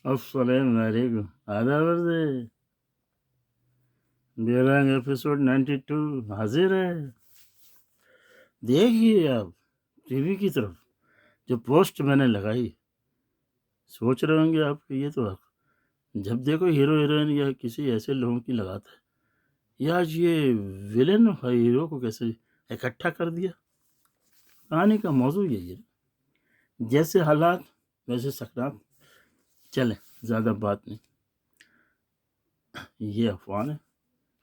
السلام علیکم، آداب عرض ہے۔ بیرنگ ایپیسوڈ 92 حاضر ہے۔ دیکھیے آپ ٹی وی کی طرف جو پوسٹ میں نے لگائی، سوچ رہے ہوں گے آپ کہ یہ تو جب دیکھو ہیرو ہیروئن یا کسی ایسے لوگوں کی لگاتا ہے، یا آج یہ ویلن اور ہیرو کو کیسے اکٹھا کر دیا۔ کہانی کا موضوع یہی ہے، جیسے حالات ویسے سکرات۔ چلیں زیادہ بات نہیں، یہ افوان ہے،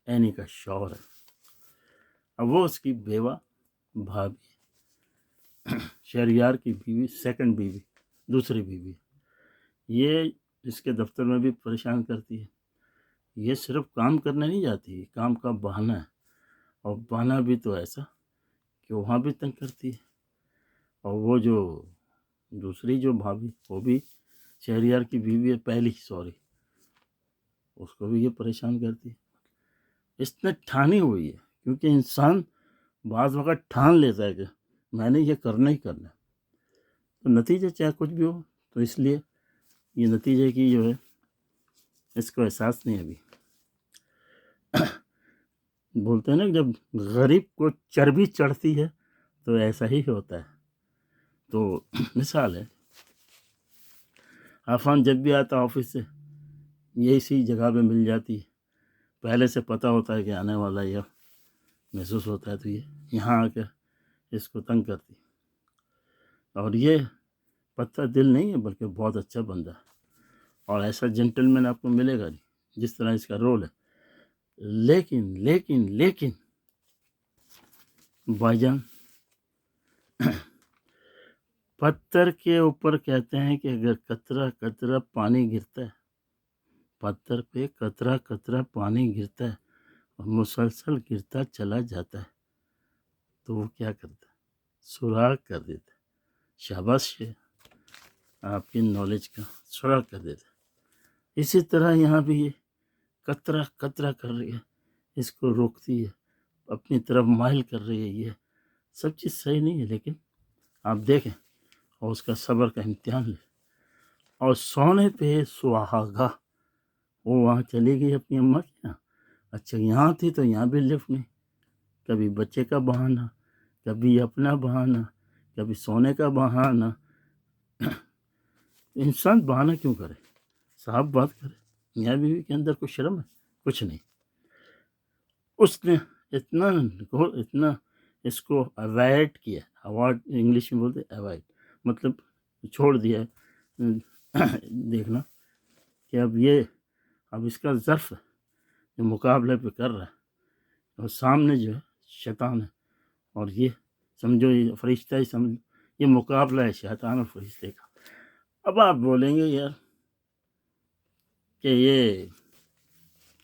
اینی کا شوہر ہے، اب وہ اس کی بیوہ بھابھی، شہریار کی بیوی، سیکنڈ بیوی، دوسری بیوی۔ یہ اس کے دفتر میں بھی پریشان کرتی ہے۔ یہ صرف کام کرنے نہیں جاتی، کام کا بہانہ ہے، اور بہانہ بھی تو ایسا کہ وہاں بھی تنگ کرتی ہے۔ اور وہ جو دوسری جو بھابھی، وہ بھی شہریار کی بیوی ہے، پہلی اس کو بھی یہ پریشان کرتی ہے۔ اس نے ٹھانی ہوئی ہے، کیونکہ انسان بعض وقت ٹھان لیتا ہے کہ میں نے یہ کرنا ہی کرنا ہے، تو نتیجہ چاہے کچھ بھی ہو، تو اس لیے یہ نتیجے کی جو ہے اس کو احساس نہیں ابھی۔ بولتے ہیں نا جب غریب کو چربی چڑھتی ہے تو ایسا ہی ہوتا ہے۔ تو مثال ہے، عفان جب بھی آتا آفس سے یہ اسی جگہ پہ مل جاتی ہے، پہلے سے پتہ ہوتا ہے کہ آنے والا یہ محسوس ہوتا ہے، تو یہ یہاں آ کر اس کو تنگ کرتی۔ اور یہ پتہ دل نہیں ہے بلکہ بہت اچھا بندہ ہے، اور ایسا جنٹل مین آپ کو ملے گا نہیں جس طرح اس کا رول ہے۔ لیکن لیکن لیکن بھائی جان، پتھر کے اوپر کہتے ہیں کہ اگر قطرہ قطرہ پانی گرتا ہے، پتھر پہ قطرہ قطرہ پانی گرتا ہے اور مسلسل گرتا چلا جاتا ہے، تو وہ کیا کرتا ہے؟ سوراخ کر دیتا ہے۔ شاباش ہے آپ کی نالج کا، سوراخ کر دیتا ہے۔ اسی طرح یہاں بھی یہ قطرہ قطرہ کر رہی ہے، اس کو روکتی ہے، اپنی طرف مائل کر رہی ہے۔ یہ سب چیز صحیح نہیں ہے، لیکن آپ دیکھیں اور اس کا صبر کا امتحان لیں۔ اور سونے پہ سہاگا، وہ وہاں چلی گئی اپنی اماں کے یہاں۔ اچھا یہاں تھی تو یہاں بھی لفٹ نہیں، کبھی بچے کا بہانہ، کبھی اپنا بہانہ، کبھی سونے کا بہانہ۔ انسان بہانہ کیوں کرے؟ صاحب بات کرے۔ میاں بیوی کے اندر کوئی شرم ہے؟ کچھ نہیں۔ اس نے اتنا اس کو اوائڈ کیا، اوائڈ انگلش میں بولتے اوائڈ، مطلب چھوڑ دیا دیکھنا کہ اب اس کا ظرف جو مقابلے پہ کر رہا ہے، اور سامنے جو ہے شیطان ہے، اور یہ سمجھو یہ فرشتہ ہی سمجھو، یہ مقابلہ ہے شیطان اور فرشتے کا۔ اب آپ بولیں گے یار کہ یہ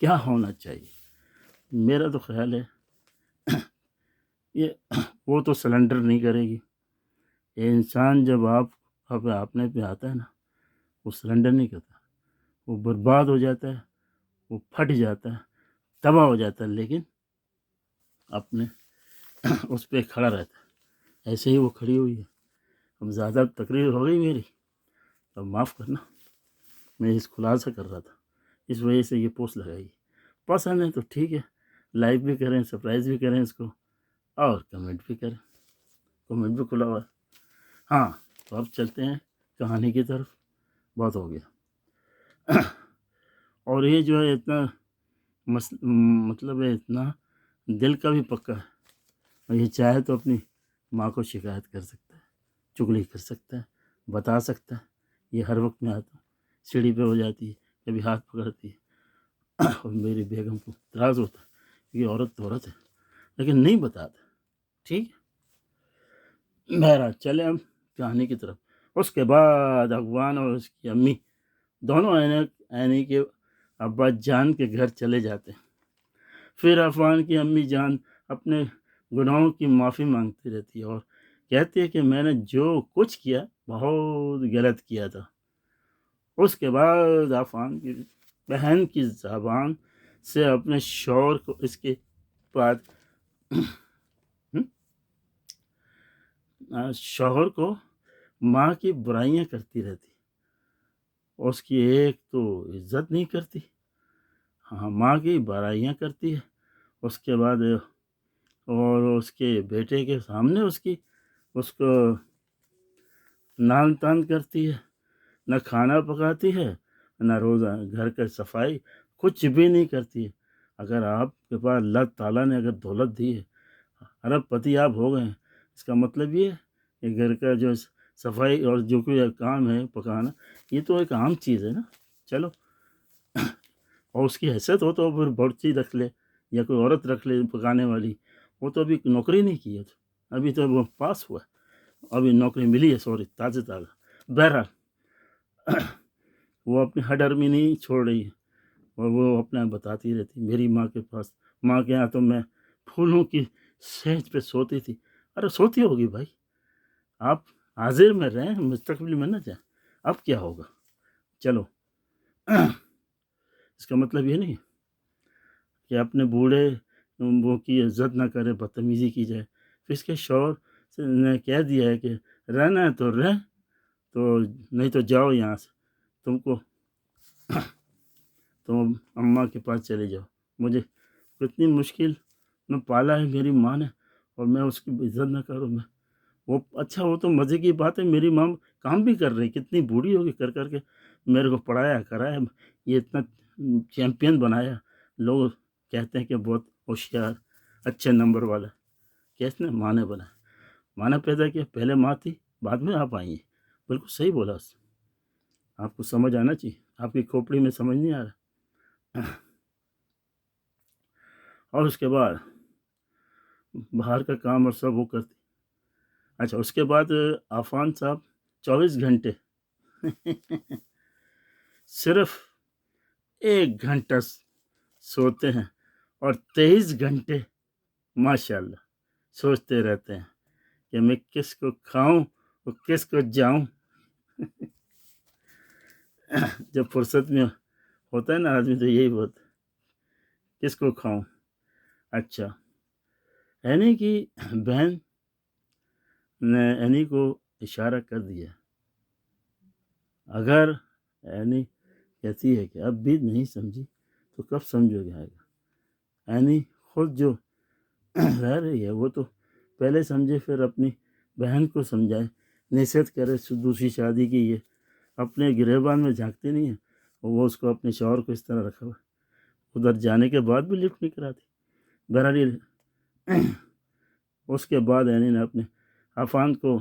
کیا ہونا چاہیے؟ میرا تو خیال ہے یہ وہ تو سلنڈر نہیں کرے گی۔ یہ انسان جب آپ اپنے پہ آتا ہے نا، وہ سلنڈر نہیں کرتا، وہ برباد ہو جاتا ہے، وہ پھٹ جاتا ہے، تباہ ہو جاتا ہے، لیکن اپنے اس پہ کھڑا رہتا ہے۔ ایسے ہی وہ کھڑی ہوئی ہے۔ اب زیادہ تقریر ہو گئی میری، اب معاف کرنا، میں اس خلاصہ کر رہا تھا، اس وجہ سے یہ پوسٹ لگائی۔ پسند ہے تو ٹھیک ہے، لائک بھی کریں، سرپرائز بھی کریں اس کو، اور کمنٹ بھی کریں، کمنٹ بھی کھلا ہوا ہے۔ ہاں تو اب چلتے ہیں کہانی کی طرف، بہت ہو گیا۔ اور یہ جو ہے اتنا مطلب ہے، اتنا دل کا بھی پکا ہے، اور یہ چاہے تو اپنی ماں کو شکایت کر سکتا ہے، چغلی کر سکتا ہے، بتا سکتا ہے۔ یہ ہر وقت میں آتا سیڑھی پہ ہو جاتی ہے، کبھی ہاتھ پکڑتی ہے، اور میری بیگم کو اعتراض ہوتا ہے کہ یہ عورت تو عورت ہے، لیکن نہیں بتاتا۔ ٹھیک ہے، بہرحال چلیں ہم کہانی کی طرف۔ اس کے بعد افغان اور اس کی امی دونوں اینی کے ابا جان کے گھر چلے جاتے ہیں۔ پھر افغان کی امی جان اپنے گناہوں کی معافی مانگتی رہتی ہے، اور کہتی ہے کہ میں نے جو کچھ کیا بہت غلط کیا تھا۔ اس کے بعد افغان کی بہن کی زبان سے اپنے شوہر کو اس کے بعد شوہر کو ماں کی برائیاں کرتی رہتی، اس کی ایک تو عزت نہیں کرتی، ہاں ماں کی برائیاں کرتی ہے، اس کے بعد اور اس کے بیٹے کے سامنے اس کو نان تان کرتی ہے، نہ کھانا پکاتی ہے، نہ روزہ گھر کا صفائی، کچھ بھی نہیں کرتی ہے۔ اگر آپ کے پاس اللہ تعالیٰ نے اگر دولت دی ہے، ارب پتی آپ ہو گئے ہیں، اس کا مطلب یہ ہے کہ گھر کا جو صفائی اور جو کوئی کام ہے پکانا، یہ تو ایک عام چیز ہے نا۔ چلو، اور اس کی حیثیت ہو تو پھر بڑچی رکھ لے یا کوئی عورت رکھ لے پکانے والی، وہ تو ابھی نوکری نہیں کی ہے، ابھی تو وہ پاس ہوا ہے، ابھی نوکری ملی ہے، سوری تازہ بہرحال وہ اپنی ہڈرمی نہیں چھوڑ رہی ہے، اور وہ اپنا بتاتی رہتی میری ماں کے پاس، ماں کے یہاں تو میں پھولوں کی سیج پہ سوتی تھی۔ ارے سوتی ہوگی بھائی، آپ حاضر میں رہیں، مستقبل میں نہ جائیں، اب کیا ہوگا؟ چلو، اس کا مطلب یہ نہیں کہ اپنے بوڑھے وہ کی عزت نہ کرے، بدتمیزی کی جائے۔ پھر اس کے شوہر نے کہہ دیا ہے کہ رہنا ہے تو رہ، تو نہیں تو جاؤ یہاں سے، تم اماں کے پاس چلے جاؤ۔ مجھے کتنی مشکل میں پالا ہے میری ماں نے، اور میں اس کی عزت نہ کروں، وہ اچھا، وہ تو مزے کی بات ہے، میری ماں کام بھی کر رہی، کتنی بوڑھی ہوگی، کر کر کے میرے کو پڑھایا کرایا، یہ اتنا چیمپئن بنایا، لوگ کہتے ہیں کہ بہت ہوشیار، اچھے نمبر والا، کیس نے ماں نے بنایا، ماں نے پیدا کیا، پہلے ماں تھی، بعد میں آپ آئی ہیں۔ بالکل صحیح بولا اس نے، آپ کو سمجھ آنا چاہیے، آپ کی کھوپڑی میں سمجھ نہیں آ رہا۔ اور اس کے بعد باہر کا کام اور سب وہ کرتی۔ اچھا، اس کے بعد عفان صاحب 24 گھنٹے صرف 1 گھنٹہ سوتے ہیں، اور 23 گھنٹے ماشاء اللہ سوچتے رہتے ہیں کہ میں کس کو کھاؤں اور کس کو جاؤں۔ جب فرصت میں ہوتا ہے نا آدمی تو یہی بات، کس کو کھاؤں۔ اچھا، اینی کی بہن نے اینی کو اشارہ کر دیا، اگر اینی کہتی ہے کہ اب بھی نہیں سمجھی تو کب سمجھو گے؟ آئے گا اینی خود جو رہ رہی ہے وہ تو پہلے سمجھے، پھر اپنی بہن کو سمجھائے، نصیحت کرے دوسری شادی کی، یہ اپنے گریبان میں جھانکتی نہیں ہے، وہ اس کو اپنے شوہر کو اس طرح رکھا ہوا، ادھر جانے کے بعد بھی لفٹ نہیں کراتی۔ بہرحال اس کے بعد اینی نے اپنے عفان کو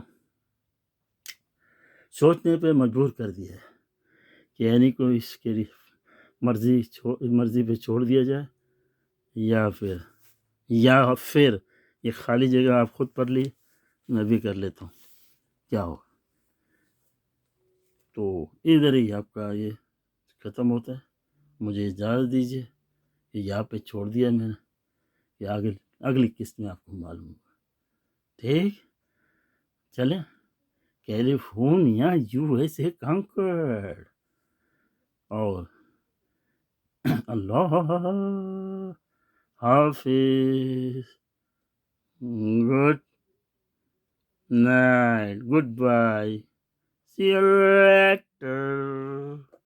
سوچنے پہ مجبور کر دیا ہے کہ اینی کو اس کے مرضی پہ چھوڑ دیا جائے، یا پھر یہ خالی جگہ آپ خود پڑھ لی، میں بھی کر لیتا ہوں، کیا ہو۔ تو ادھر ہی آپ کا یہ ختم ہوتا ہے، مجھے اجازت دیجیے کہ یہاں پہ چھوڑ دیا میں نے، کہ اگلی قسط میں آپ کو معلوم ہوگا، ٹھیک؟ چلیں، کیلیفورنیا USA کنکرڈ، اور اللہ حافظ، good night, good bye, see you later.